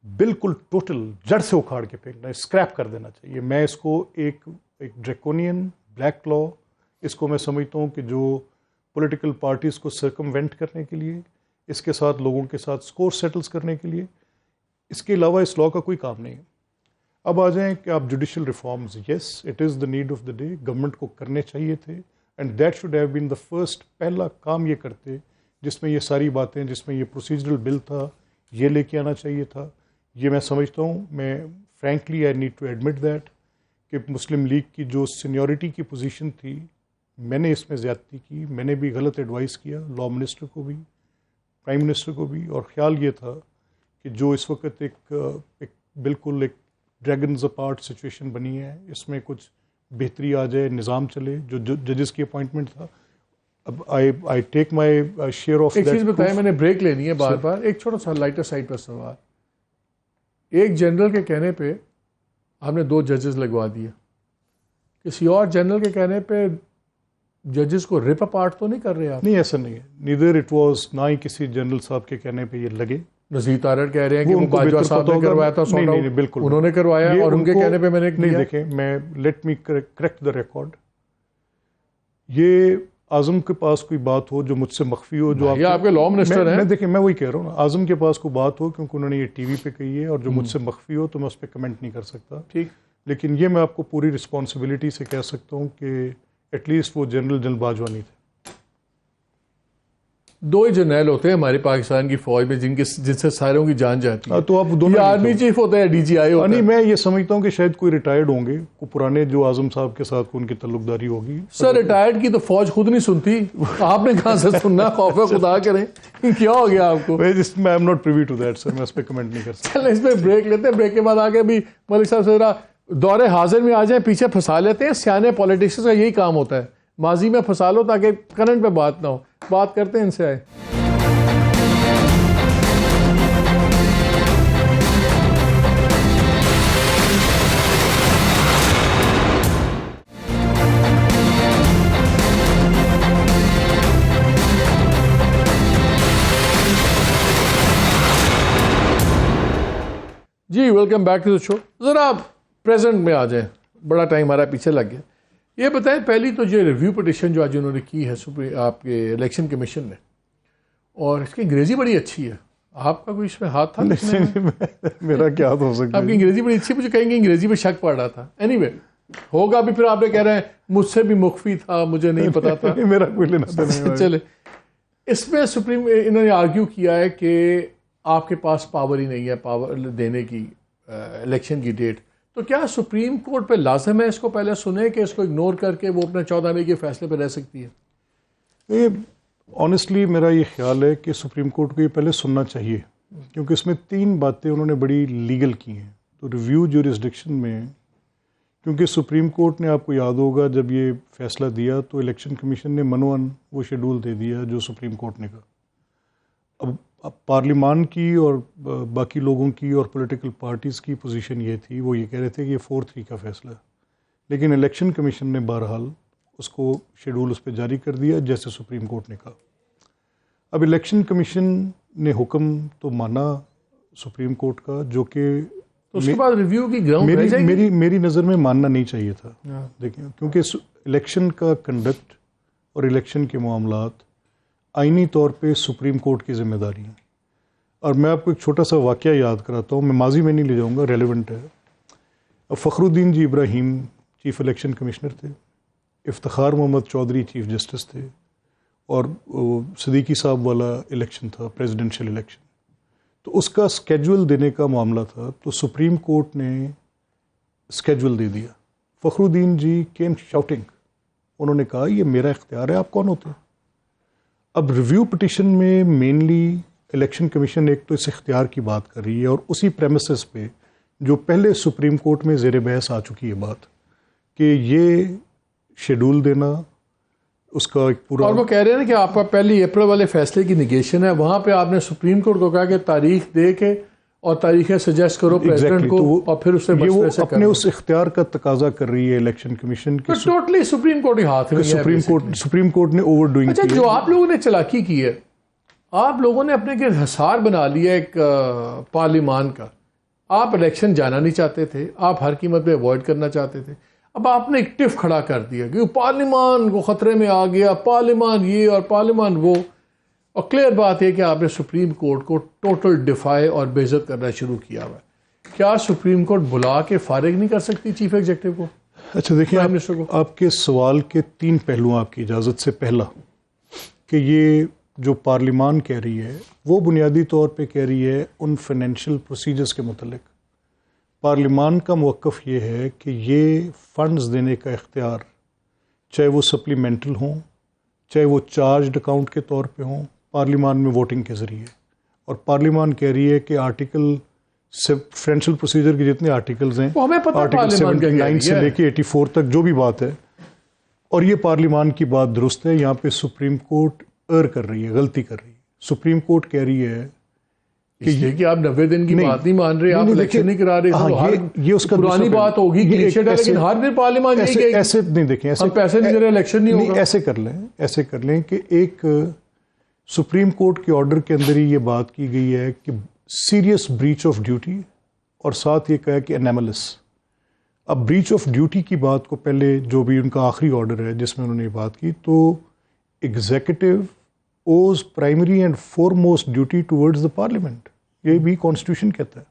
بالکل ٹوٹل جڑ سے اکھاڑ کے پھینکنا, اسکریپ کر دینا چاہیے. میں اس کو ایک ڈریکونین بلیک لا, اس کو میں سمجھتا ہوں کہ جو پولیٹیکل پارٹیز کو سرکموینٹ کرنے کے لیے, اس کے ساتھ لوگوں کے ساتھ سکور سیٹلز کرنے کے لیے, اس کے علاوہ اس لا کا کوئی کام نہیں ہے. اب آ جائیں کہ آپ judicial reforms, yes it is the need of the day, government کو کرنے چاہیے تھے, and that should have been the first. پہلا کام یہ کرتے جس میں یہ ساری باتیں, جس میں یہ پروسیجرل بل تھا, یہ لے کے آنا چاہیے تھا. یہ میں سمجھتا ہوں, میں frankly I need to admit that کہ مسلم لیگ کی جو سینیورٹی کی پوزیشن تھی, میں نے اس میں زیادتی کی. میں نے بھی غلط ایڈوائز کیا لا منسٹر کو بھی, پرائم منسٹر کو بھی, اور خیال یہ تھا کہ جو اس وقت ایک بالکل ایک ڈریگنز اپارٹ سچویشن بنی ہے, اس میں کچھ بہتری آ جائے, نظام چلے. جو ججز کی اپوائنٹمنٹ تھا, اب آئی ٹیک مائی شیئر آف. ایک چیز بتائیں, میں نے بریک لینی ہے بار بار. ایک چھوٹا سا لائٹر سائڈ پر سوال. ایک جنرل کے کہنے پہ ہم نے 2 ججز لگوا دیا, کسی اور جنرل کے کہنے پہ ججز کو رپ اپارٹ تو نہیں کر رہے آپ؟ نہیں, ایسا نہیں ہے. نیدر اٹ واز, نہ ہی کسی جنرل صاحب کے کہنے پہ یہ لگے. نذیر تارڑ کہہ رہے ہیں کہ وہ باجوہ صاحب نے کروایا تھا, نہیں بالکل انہوں نے کروایا, اور ان کے کہنے پہ میں نے نہیں. دیکھیں, میں let me correct the record. یہ اعظم کے پاس کوئی بات ہو جو مجھ سے مخفی ہو, جو آپ کے لا منسٹر ہیں, میں دیکھیں میں وہی کہہ رہا ہوں نا, اعظم کے پاس کوئی بات ہو کیونکہ انہوں نے یہ ٹی وی پہ کہی ہے, اور جو مجھ سے مخفی ہو تو میں اس پہ کمنٹ نہیں کر سکتا. ٹھیک, لیکن یہ میں آپ کو پوری رسپانسبلٹی سے کہہ سکتا ہوں کہ ایٹ لیسٹ وہ جنرل باجوہ نہیں تھے. 2 ہی جرنیل ہوتے ہیں ہماری پاکستان کی فوج میں جن سے ساروں کی جان جاتی ہے. تو آپ دونوں آرمی چیف ہوتے ہیں, ڈی جی آئی ہوتا ہے. نہیں, میں یہ سمجھتا ہوں کہ شاید کوئی ریٹائرڈ ہوں گے, پرانے جو اعظم صاحب کے ساتھ ان کی تعلق داری ہوگی. سر ریٹائرڈ کی تو فوج خود نہیں سنتی, آپ نے کہاں سے سننا؟ خوف خدا کریں, کیا ہو گیا آپ کو؟ میں am not privy to that sir, میں اس پہ کمنٹ نہیں کر سکتا. چلیں اس پہ بریک لیتے ہیں, بریک کے بعد آگے بھی ملک صاحب سے ذرا دور حاضر میں آ جائیں, پیچھے پھنسا لیتے ہیں. سیانے پولیٹیشنز کا یہی کام ہوتا ہے, ماضی میں پھنسا لو تاکہ کرنٹ پہ بات نہ ہو. بات کرتے ہیں ان سے. آئے ویلکم بیک ٹو دا شو. ذرا پریزنٹ میں آ جائیں, بڑا ٹائم ہمارا پیچھے لگ گیا. یہ بتائیں پہلی تو یہ ریویو پٹیشن جو آج انہوں نے کی ہے آپ کے الیکشن کمیشن نے, اور اس کی انگریزی بڑی اچھی ہے, آپ کا کوئی اس میں ہاتھ تھا؟ میرا کیا ہو سکتا ہے, آپ کی انگریزی بڑی اچھی, مجھے کہیں گے انگریزی پہ شک پڑ رہا تھا. اینی وے ہوگا بھی, پھر آپ نے کہہ رہے ہیں مجھ سے بھی مخفی تھا, مجھے نہیں پتا تھا. میرا کوئی لینا دینا. چلے, اس میں سپریم انہوں نے آرگیو کیا ہے کہ آپ کے پاس پاور ہی نہیں ہے پاور دینے کی الیکشن کی ڈیٹ. تو کیا سپریم کورٹ پہ لازم ہے اس کو پہلے سنے کہ اس کو اگنور کر کے وہ اپنے 14 مئی کے فیصلے پہ رہ سکتی ہے؟ آنیسٹلی میرا یہ خیال ہے کہ سپریم کورٹ کو یہ پہلے سننا چاہیے, کیونکہ اس میں 3 باتیں انہوں نے بڑی لیگل کی ہیں. تو ریویو جورسڈکشن میں, کیونکہ سپریم کورٹ نے, آپ کو یاد ہوگا جب یہ فیصلہ دیا تو الیکشن کمیشن نے منوان وہ شیڈول دے دیا جو سپریم کورٹ نے کہا. اب پارلیمان کی اور باقی لوگوں کی اور پولیٹیکل پارٹیز کی پوزیشن یہ تھی, وہ یہ کہہ رہے تھے کہ یہ 4-3 کا فیصلہ ہے, لیکن الیکشن کمیشن نے بہرحال اس کو شیڈول اس پہ جاری کر دیا جیسے سپریم کورٹ نے کہا. اب الیکشن کمیشن نے حکم تو مانا سپریم کورٹ کا, جو کہ اس کے بعد ریویو کی گراؤنڈ رہ جائے گی. میری نظر میں ماننا نہیں چاہیے تھا. دیکھیں, کیونکہ الیکشن کا کنڈکٹ اور الیکشن کے معاملات آئینی طور پہ سپریم کورٹ کی ذمہ داری ہیں. اور میں آپ کو ایک چھوٹا سا واقعہ یاد کراتا ہوں, میں ماضی میں نہیں لے جاؤں گا, ریلیونٹ ہے. فخر الدین جی ابراہیم چیف الیکشن کمشنر تھے, افتخار محمد چودھری چیف جسٹس تھے, اور صدیقی صاحب والا الیکشن تھا, پریزیڈنشیل الیکشن. تو اس کا اسکیجول دینے کا معاملہ تھا, تو سپریم کورٹ نے اسکیجول دے دیا. فخر الدین جی کیم شاؤٹنگ, انہوں نے کہا یہ میرا اختیار ہے, آپ کون ہوتے ہیں؟ اب ریویو پٹیشن میں مینلی الیکشن کمیشن ایک تو اس اختیار کی بات کر رہی ہے, اور اسی پریمیسز پہ جو پہلے سپریم کورٹ میں زیر بحث آ چکی ہے بات, کہ یہ شیڈول دینا اس کا ایک پورا, اور وہ کہہ رہے ہیں نا کہ آپ کا 1 اپریل والے فیصلے کی نگیشن ہے, وہاں پہ آپ نے سپریم کورٹ کو کہا کہ تاریخ دے کے اور تاریخیں سجیسٹ کرو پریزیڈنٹ کو, اور پھر اس سے وہ اپنے اس اختیار کا تقاضا کر رہی ہے الیکشن کمیشن کی. ٹوٹلی سپریم کورٹ ہی ہاتھ میں سپریم کورٹ نے اوور ڈوئنگ. اچھا, جو آپ لوگوں نے چلاکی کی ہے, آپ لوگوں نے اپنے گرد حصار بنا لیا ایک پارلیمان کا. آپ الیکشن جانا نہیں چاہتے تھے, آپ ہر قیمت پہ اوائڈ کرنا چاہتے تھے. اب آپ نے ایک ٹف کھڑا کر دیا کہ پارلیمان کو خطرے میں آ گیا, پارلیمان یہ اور پارلیمان وہ. اور کلیئر بات ہے کہ آپ نے سپریم کورٹ کو ٹوٹل ڈیفائی اور بے عزت کرنا شروع کیا ہوا ہے. کیا سپریم کورٹ بلا کے فارغ نہیں کر سکتی چیف ایگزیکٹو کو؟ اچھا دیکھیں, آپ کے سوال کے 3 پہلو ہیں آپ کی اجازت سے. پہلا کہ یہ جو پارلیمان کہہ رہی ہے وہ بنیادی طور پہ کہہ رہی ہے ان فائنینشیل پروسیجرز کے متعلق. پارلیمان کا موقف یہ ہے کہ یہ فنڈز دینے کا اختیار, چاہے وہ سپلیمنٹل ہوں چاہے وہ چارجڈ اکاؤنٹ کے طور پہ ہوں, پارلیمان میں ووٹنگ کے ذریعے. اور پارلیمان کہہ رہی ہے کہ آرٹیکل فائنینشیل پروسیجر کے جتنے آرٹیکلز ہیں, آرٹیکل 79 سے لے کے 84 تک جو بھی بات ہے, اور یہ پارلیمان کی بات درست ہے. یہاں پہ سپریم کورٹ ایرر کر رہی ہے, غلطی کر رہی ہے. سپریم کورٹ کہہ رہی ہے کہ آپ 90 دن کی بات نہیں مان رہے, آپ الیکشن نہیں کرا رہے. یہ اس کا پرانی بات ہوگی, لیکن ہر دن پارلیمان ایسے نہیں دیکھیں, ایسے پیسے نہیں دے رہے, الیکشن نہیں ہوگا. ایسے کر لیں کہ ایک سپریم کورٹ کے آرڈر کے اندر ہی یہ بات کی گئی ہے کہ سیریس بریچ آف ڈیوٹی, اور ساتھ یہ کہا کہ انیملس. اب بریچ آف ڈیوٹی کی بات کو پہلے, جو بھی ان کا آخری آرڈر ہے جس میں انہوں نے یہ بات کی, تو executive owes primary and foremost duty towards the parliament, یہ بھی کانسٹیٹیوشن کہتا ہے.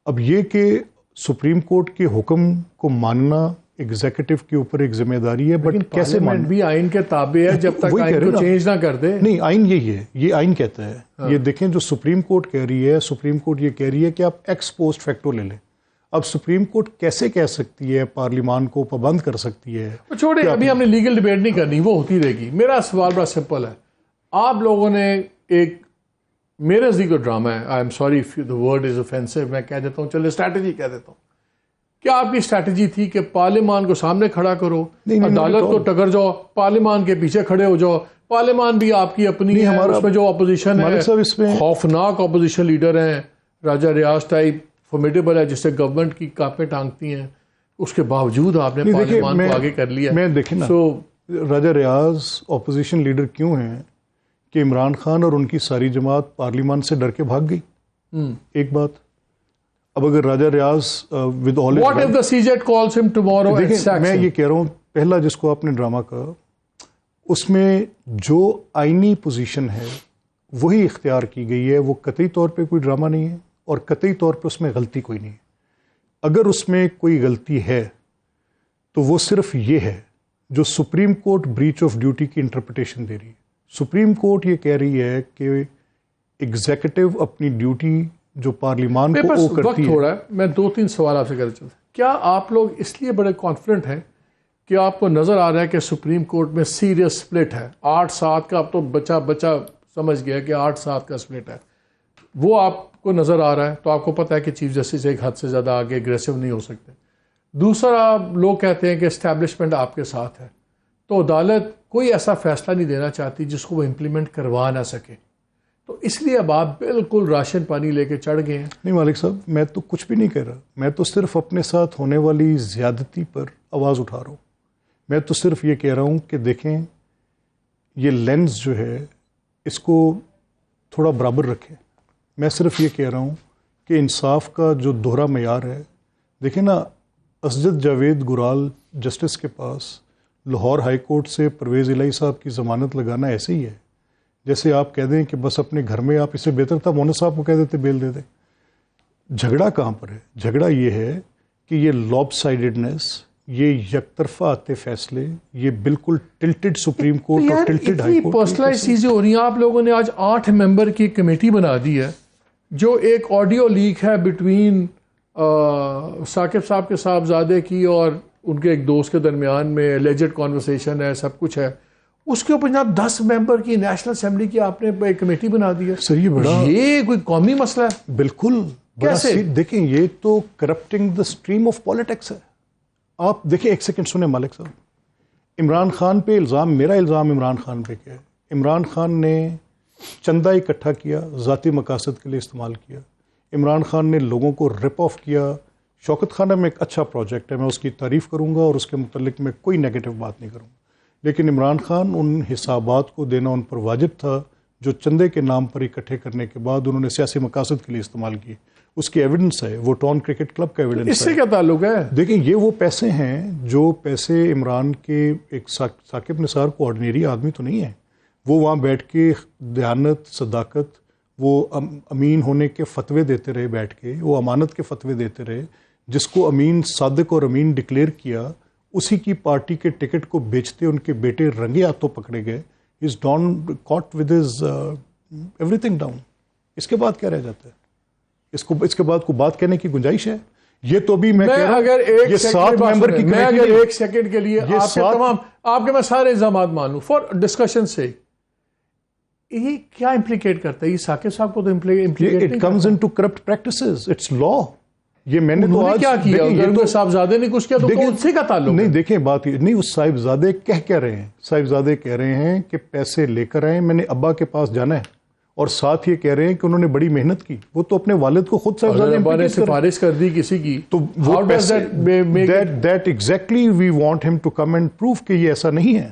اب یہ کہ سپریم کورٹ کے حکم کو ماننا ایگزیکٹو کے اوپر ایک ذمہ داری ہے, بٹ کیسے پارلیمنٹ بھی آئین کے تابع ہے جب تک آئین کو چینج نہ کر دے. نہیں, آئین یہی ہے, یہ آئین کہتا ہے. یہ دیکھیں جو سپریم کورٹ کہہ رہی ہے, سپریم کورٹ یہ کہہ رہی ہے کہ آپ ایکس پوسٹ فیکٹو لے لیں. اب سپریم کورٹ کیسے کہہ سکتی ہے پارلیمان کو پابند کر سکتی ہے؟ چھوڑے, ابھی ہم نے لیگل ڈیبیٹ نہیں کرنی, وہ ہوتی رہے گی. میرا سوال بڑا سمپل ہے. آپ لوگوں نے ایک, میرے نزدیک ڈرامہ ہے, I am sorry if the word is offensive, میں کہہ دیتا ہوں, چلے اسٹریٹجی کہہ دیتا ہوں. کیا آپ کی اسٹریٹجی تھی کہ پارلیمان کو سامنے کھڑا کرو, عدالت کو ٹکر جاؤ, پارلیمان کے پیچھے کھڑے ہو جاؤ, پارلیمان بھی آپ کی اپنی ہے, اس میں جو اپوزیشن ہے خوفناک اپوزیشن لیڈر ہیں, راجہ ریاض ٹائپ فارمیڈیبل ہے, جس سے گورنمنٹ کی کاپیں ٹانگتی ہیں, اس کے باوجود آپ نے پارلیمان کو آگے کر لیا. میں دیکھیں نا, راجہ ریاض اپوزیشن لیڈر کیوں ہیں کہ عمران خان اور ان کی ساری جماعت پارلیمان سے ڈر کے بھاگ گئی. ایک بات. اب اگر Raja Riaz with all What if the CJET calls him tomorrow and دیکھیں sacks میں him? یہ کہہ رہا ہوں پہلا جس کو آپ نے ڈرامہ کہا اس میں جو آئینی پوزیشن ہے وہی اختیار کی گئی ہے، وہ قطعی طور پہ کوئی ڈرامہ نہیں ہے اور قطعی طور پہ اس میں غلطی کوئی نہیں ہے. اگر اس میں کوئی غلطی ہے تو وہ صرف یہ ہے جو supreme court breach of duty کی انٹرپریٹیشن دے رہی ہے. سپریم کورٹ یہ کہہ رہی ہے کہ ایگزیکٹو اپنی ڈیوٹی جو پارلیمان میرے کو پاس او وقت کرتی ہو ہے. رہا ہے، میں 2-3 سوال آپ سے کرنا چاہتا ہوں. کیا آپ لوگ اس لیے بڑے کانفیڈنٹ ہیں کہ آپ کو نظر آ رہا ہے کہ سپریم کورٹ میں سیریس سپلٹ ہے 8-7 کا؟ اب تو بچہ سمجھ گیا کہ 8-7 کا سپلٹ ہے، وہ آپ کو نظر آ رہا ہے، تو آپ کو پتہ ہے کہ چیف جسٹس ایک حد سے زیادہ آگے اگریسو نہیں ہو سکتے. دوسرا، لوگ کہتے ہیں کہ اسٹیبلشمنٹ آپ کے ساتھ ہے، تو عدالت کوئی ایسا فیصلہ نہیں دینا چاہتی جس کو وہ امپلیمنٹ کروا نہ سکے، تو اس لیے اب آپ بالکل راشن پانی لے کے چڑھ گئے ہیں. نہیں مالک صاحب، میں تو کچھ بھی نہیں کہہ رہا، میں تو صرف اپنے ساتھ ہونے والی زیادتی پر آواز اٹھا رہا ہوں. میں تو صرف یہ کہہ رہا ہوں کہ دیکھیں یہ لینز جو ہے اس کو تھوڑا برابر رکھیں. میں صرف یہ کہہ رہا ہوں کہ انصاف کا جو دوہرا معیار ہے، دیکھیں نا، اسجد جاوید گرال جسٹس کے پاس لاہور ہائی کورٹ سے پرویز الہی صاحب کی ضمانت لگانا ایسے ہی ہے جیسے آپ کہہ دیں کہ بس اپنے گھر میں، آپ اسے بہتر تھا مونس صاحب کو کہہ دیتے بیل دے دیں. جھگڑا کہاں پر ہے؟ جھگڑا یہ ہے کہ یہ لاب سائیڈڈنس، یہ یک طرفہ آتے فیصلے، یہ بالکل ٹلٹڈ سپریم کورٹ اور ٹلٹڈ ہائی کورٹ. پرسنلائز چیزیں ہو رہی ہیں. آپ لوگوں نے آج 8 ممبر کی کمیٹی بنا دی ہے، جو ایک آڈیو لیک ہے بٹوین ثاقب صاحب کے صاحبزادے کی اور ان کے ایک دوست کے درمیان میں الیجڈ کانورسیشن ہے، سب کچھ ہے. اس کے اوپر جناب 10 ممبر کی نیشنل اسمبلی کی آپ نے ایک کمیٹی بنا دی ہے. سر یہ کوئی قومی مسئلہ ہے؟ بالکل. کیسے؟ دیکھیں یہ تو corrupting the stream of politics ہے. آپ دیکھیں، ایک سیکنڈ سنیں مالک صاحب. عمران خان پہ الزام، میرا الزام عمران خان پہ کیا ہے؟ عمران خان نے چندہ اکٹھا کیا، ذاتی مقاصد کے لیے استعمال کیا. عمران خان نے لوگوں کو رپ آف کیا. شوکت خانہ میں ایک اچھا پروجیکٹ ہے، میں اس کی تعریف کروں گا اور اس کے متعلق میں کوئی نیگیٹو بات نہیں کروں گا، لیکن عمران خان ان حسابات کو دینا ان پر واجب تھا جو چندے کے نام پر اکٹھے کرنے کے بعد انہوں نے سیاسی مقاصد کے لیے استعمال کیے. اس کی ایویڈنس ہے، وہ ٹون کرکٹ کلب کا ایویڈنس ہے. اس سے کیا تعلق ہے؟ دیکھیں یہ وہ پیسے ہیں جو پیسے عمران کے، ایک ثاقب نثار کو آرڈینری آدمی تو نہیں ہے، وہ وہاں بیٹھ کے دیانت، صداقت، وہ امین ہونے کے فتوے دیتے رہے، بیٹھ کے وہ امانت کے فتوے دیتے رہے. جس کو امین صادق اور امین ڈکلیئر کیا، اسی کی پارٹی کے ٹکٹ کو بیچتے ان کے بیٹے رنگے ہاتھوں پکڑے گئے. Is don caught with his ایوری تھنگ ڈاؤن. اس کے بعد کیا رہ جاتا ہے؟ اس کے بعد کوئی بات کہنے کی گنجائش ہے؟ یہ تو بھی میں کہہ رہا ہوں، یہ 7 ممبر کی میں اگر کمیٹی، ایک سیکنڈ کے لیے آپ کے تمام، آپ کے میں سارے الزامات مانوں فار ڈسکشن سے، یہ کیا امپلیکیٹ کرتا ہے؟ یہ ثاقب صاحب کو تو امپلیکیٹ نہیں it comes into corrupt practices. It's law. یہ میں نے تو آج کیا کیا؟ اگر کوئی صاحبزادے نے کچھ کیا تو کون سے کا تعلق نہیں. دیکھیں بات یہ نہیں، اس صاحبزادے کہہ رہے ہیں، صاحبزادے کہہ رہے ہیں کہ پیسے لے کر آئے، میں نے ابا کے پاس جانا ہے، اور ساتھ یہ کہہ رہے ہیں کہ انہوں نے بڑی محنت کی. وہ تو اپنے والد کو خود صاحبزادے نے سفارش کر دی کسی کی، تو وہ دیٹ ایگزیکٹلی وی وانٹ ہم ٹو کم اینڈ پروف کہ یہ ایسا نہیں ہے.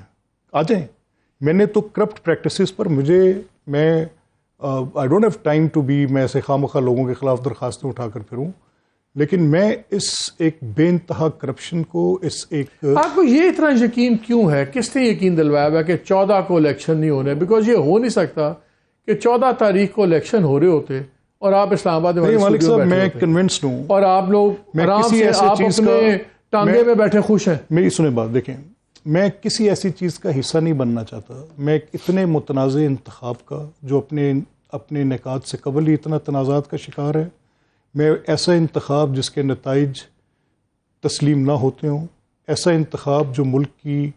آ جائیں. میں نے تو کرپٹ پریکٹسز پر میں I don't have time to be, میں ایسے خواہ مخواہ لوگوں کے خلاف درخواستیں اٹھا کر پھروں، لیکن میں اس ایک بے انتہا کرپشن کو، اس ایک، آپ کو یہ اتنا یقین کیوں ہے؟ کس نے یقین دلوایا ہے کہ 14 کو الیکشن نہیں ہونے؟ بیکاز یہ ہو نہیں سکتا کہ 14 تاریخ کو الیکشن ہو رہے ہوتے اور آپ اسلام آباد میں مالک صاحب میں کنونسڈ ہوں، اور آپ لوگ آرام سے آپ اپنے ٹانگے میں بیٹھے خوش ہیں. میری سنیں بات، دیکھیں میں کسی ایسی چیز کا حصہ نہیں بننا چاہتا. میں ایک اتنے متنازع انتخاب کا جو اپنے انعقاد سے قبل ہی اتنا تنازعات کا شکار ہے، میں ایسا انتخاب جس کے نتائج تسلیم نہ ہوتے ہوں، ایسا انتخاب جو ملک کی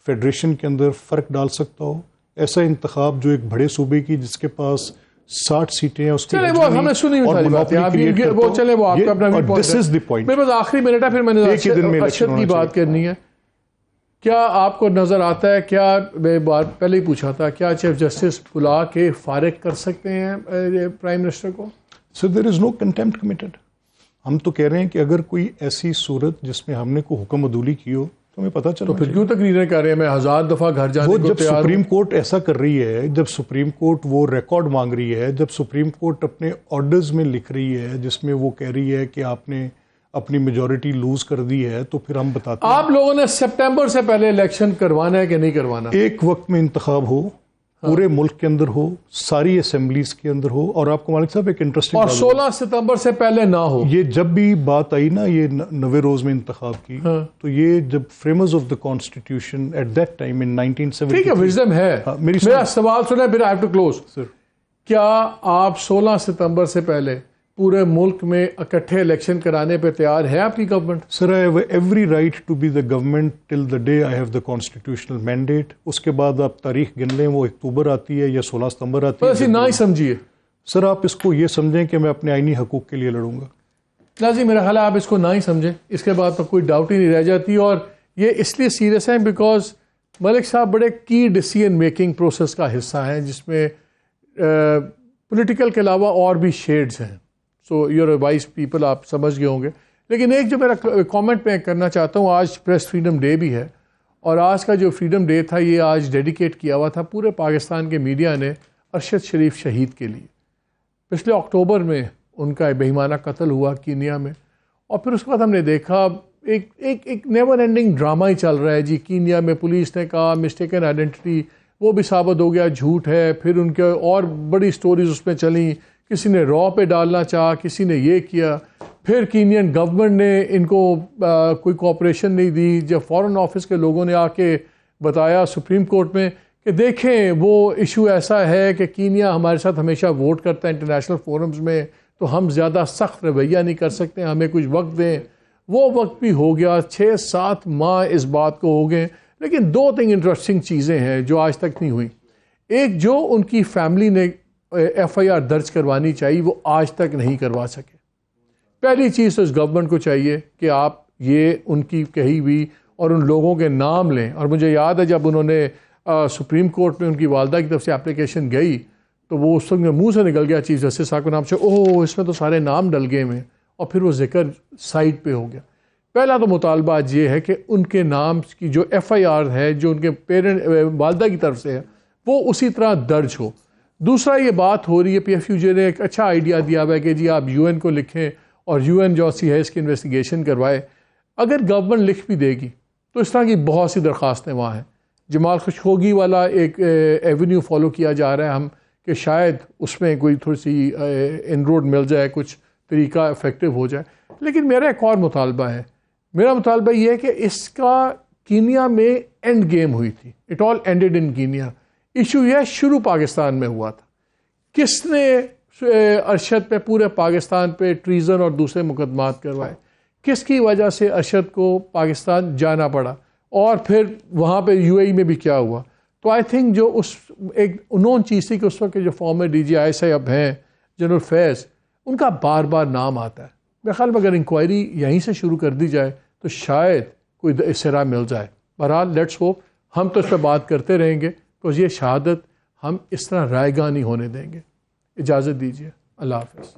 فیڈریشن کے اندر فرق ڈال سکتا ہو، ایسا انتخاب جو ایک بڑے صوبے کی جس کے پاس 60 سیٹیں ہیں اس کی، وہ ہم نے سنی ہوئی بات ہے، وہ چلے وہ آپ کا اپنا دس از دی پوائنٹ. میرے پاس آخری منٹ ہے، پھر میں نے ارشد کی بات کرنی ہے. کیا آپ کو نظر آتا ہے، کیا میں بات پہلے ہی پوچھا تھا، کیا چیف جسٹس بلا کے فارغ کر سکتے ہیں پرائم منسٹر کو؟ سو دیر از نو کنٹمپٹ کمیٹڈ. ہم تو کہہ رہے ہیں کہ اگر کوئی ایسی صورت جس میں ہم نے کوئی حکم عدولی کی ہو تو ہمیں پتہ چلا تو پھر کیوں تقریریں کر رہے ہیں؟ میں 1000 دفعہ گھر جانے وہ کو جب تیار سپریم کورٹ ایسا کر رہی ہے، جب سپریم کورٹ وہ ریکارڈ مانگ رہی ہے، جب سپریم کورٹ اپنے آرڈرز میں لکھ رہی ہے جس میں وہ کہہ رہی ہے کہ آپ نے اپنی میجورٹی لوز کر دی ہے، تو پھر ہم بتاتے ہیں آپ لوگوں نے سپٹمبر سے پہلے الیکشن کروانا ہے کہ نہیں کروانا؟ ایک وقت میں انتخاب ہو، پورے ملک کے اندر ہو، ساری اسمبلیز کے اندر ہو، اور آپ کو مالک صاحب ایک انٹرسٹنگ اور 16 ستمبر سے پہلے نہ ہو. یہ جب بھی بات آئی نا یہ 90 روز میں انتخاب کی، تو یہ جب framers of the constitution at that time in 1973 ٹھیک ہے، وزڈم ہے. میرا سوال سنیں پھر آئی ہیو ٹو کلوز. کیا آپ 16 ستمبر سے پہلے پورے ملک میں اکٹھے الیکشن کرانے پہ تیار ہے آپ کی government? Sir I have every right to be the government till the day I have the constitutional mandate. اس کے بعد آپ تاریخ گن لیں، وہ اکتوبر آتی ہے یا 16 ستمبر آتی ہے. ایسی نہ ہی سمجھیے سر، آپ اس کو یہ سمجھیں کہ میں اپنے آئینی حقوق کے لیے لڑوں گا. لازم میرا خیال ہے آپ اس کو نہ ہی سمجھیں، اس کے بعد تو کوئی ڈاؤٹ ہی نہیں رہ جاتی. اور یہ اس لیے سیریس ہے بیکاز ملک صاحب بڑے کی ڈیسیژن میکنگ پروسیس کا حصہ ہیں جس میں پولیٹیکل کے علاوہ اور بھی شیڈز ہیں. سو یور وائز پیپل، آپ سمجھ گئے ہوں گے. لیکن ایک جو میرا کامنٹ میں کرنا چاہتا ہوں، آج پریس فریڈم ڈے بھی ہے، اور آج کا جو فریڈم ڈے تھا یہ آج ڈیڈیکیٹ کیا ہوا تھا پورے پاکستان کے میڈیا نے ارشد شریف شہید کے لیے. پچھلے اکتوبر میں ان کا بے ایمانہ قتل ہوا کینیا میں، اور پھر اس کے بعد ہم نے دیکھا ایک نیور اینڈنگ ڈرامہ ہی چل رہا ہے جی. کینیا میں پولیس نے کہا مسٹیکن آئیڈینٹی، وہ بھی ثابت ہو گیا جھوٹ ہے. پھر ان کے اور بڑی سٹوریز اس میں چلیں، کسی نے را پہ ڈالنا چاہا، کسی نے یہ کیا. پھر کینین گورنمنٹ نے ان کو کوئی کوآپریشن نہیں دی. جب فارن آفس کے لوگوں نے آ کے بتایا سپریم کورٹ میں کہ دیکھیں وہ ایشو ایسا ہے کہ کینیا ہمارے ساتھ ہمیشہ ووٹ کرتا ہے انٹرنیشنل فورمز میں، تو ہم زیادہ سخت رویہ نہیں کر سکتے، ہمیں کچھ وقت دیں. وہ وقت بھی ہو گیا، 6-7 ماہ اس بات کو ہو گئے. لیکن 2-3 انٹرسٹنگ چیزیں ہیں جو آج تک نہیں ہوئی. ایک، جو ان کی فیملی نے FIR درج کروانی چاہیے وہ آج تک نہیں کروا سکے. پہلی چیز تو اس گورنمنٹ کو چاہیے کہ آپ یہ ان کی کہی ہوئی اور ان لوگوں کے نام لیں. اور مجھے یاد ہے جب انہوں نے سپریم کورٹ میں ان کی والدہ کی طرف سے اپلیکیشن گئی تو وہ اس وقت منہ سے نکل گیا چیف جسٹس صاحب کے نام سے، اوہ اس میں تو سارے نام ڈل گئے ہوئے ہیں، اور پھر وہ ذکر سائٹ پہ ہو گیا. پہلا تو مطالبہ آج یہ ہے کہ ان کے نام کی جو FIR ہے جو ان کے والدہ کی طرف سے ہے وہ اسی طرح درج ہو. دوسرا، یہ بات ہو رہی ہے PFUJ نے ایک اچھا آئیڈیا دیا ہوا ہے کہ جی آپ UN کو لکھیں اور UN جو سی ہے اس کی انویسٹیگیشن کروائے. اگر گورنمنٹ لکھ بھی دے گی تو اس طرح کی بہت سی درخواستیں وہاں ہیں. جمال خشوگی والا ایک ایونیو فالو کیا جا رہا ہے ہم، کہ شاید اس میں کوئی تھوڑی سی ان روڈ مل جائے، کچھ طریقہ افیکٹو ہو جائے. لیکن میرا ایک اور مطالبہ ہے، میرا مطالبہ یہ ہے کہ اس کا کینیا میں اینڈ گیم ہوئی تھی. It all ended in Kenya. Issue یہ شروع پاکستان میں ہوا تھا. کس نے ارشد پہ پورے پاکستان پہ ٹریزن اور دوسرے مقدمات کروائے؟ کس کی وجہ سے ارشد کو پاکستان جانا پڑا؟ اور پھر وہاں پہ UAE میں بھی کیا ہوا؟ تو آئی تھنک جو اس ایک انون چیز تھی کہ اس وقت کے جو فارمر DGI اب ہیں جنرل فیض، ان کا بار بار نام آتا ہے. میرے خیال میں اگر انکوائری یہیں سے شروع کر دی جائے تو شاید کوئی سرا مل جائے. بہرحال لیٹس ہوپ. ہم تو اس پہ بات کرتے رہیں گے because یہ شہادت ہم اس طرح رائے گاہ نہیں ہونے دیں گے. اجازت دیجیے. اللہ حافظ.